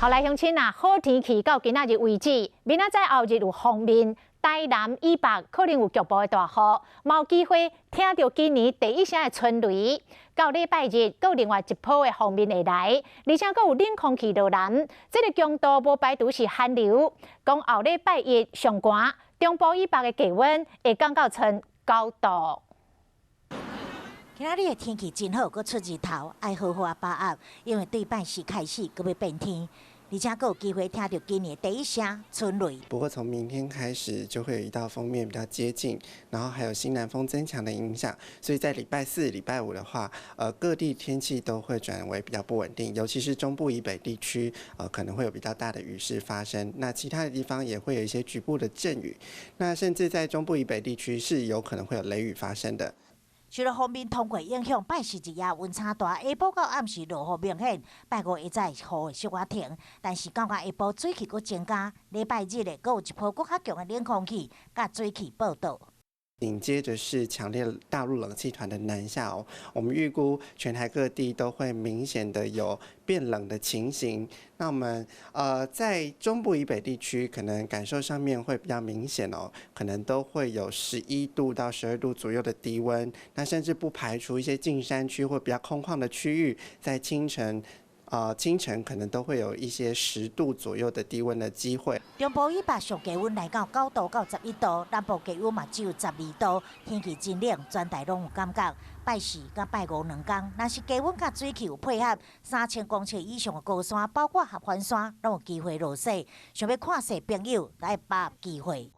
后来乡亲啊，好天气到今仔日为止，明仔载后日有方面，台南以北可能有局部的大雨，有机会听到今年第一声的春雷。到礼拜日，有另外一波的锋面会来，而且还有冷空气落南，这个强度无排除是寒流。讲后礼拜一上寒，中部以北的气温会降到剩9度。今仔日的天气真好，阁出日头，爱好好把握，因为对半时开始阁要变天，而且阁有机会听到今年第一声春雷。不过从明天开始就会有一道锋面比较接近，然后还有西南风增强的影响，所以在礼拜4、礼拜5的话，各地天气都会转为比较不稳定，尤其是中部以北地区，可能会有比较大的雨势发生。那其他的地方也会有一些局部的阵雨，那甚至在中部以北地区是有可能会有雷雨发生的。除了锋面通过影响，拜四日夜温差大，下晡到暗时落雨明显。拜5下早雨会小可停，但是到下晡水汽阁增加。礼拜日的阁有一波阁较强的冷空气，甲水汽报道。紧接着是强烈大陆冷气团的南下哦，我们预估全台各地都会明显的有变冷的情形。那我们在中部以北地区，可能感受上面会比较明显哦，可能都会有11度到12度左右的低温。那甚至不排除一些近山区或比较空旷的区域，在清晨可能都会有一些10度左右的低温的机会。中部以北上低温来到9度到11度，南部低温嘛只有12度，天气真冷，全台拢有感觉。拜4甲拜52天，若是低温甲水汽有配合，3000公尺以上的高山，包括合欢山，拢有机会落雪。想要看雪朋友来把握机会。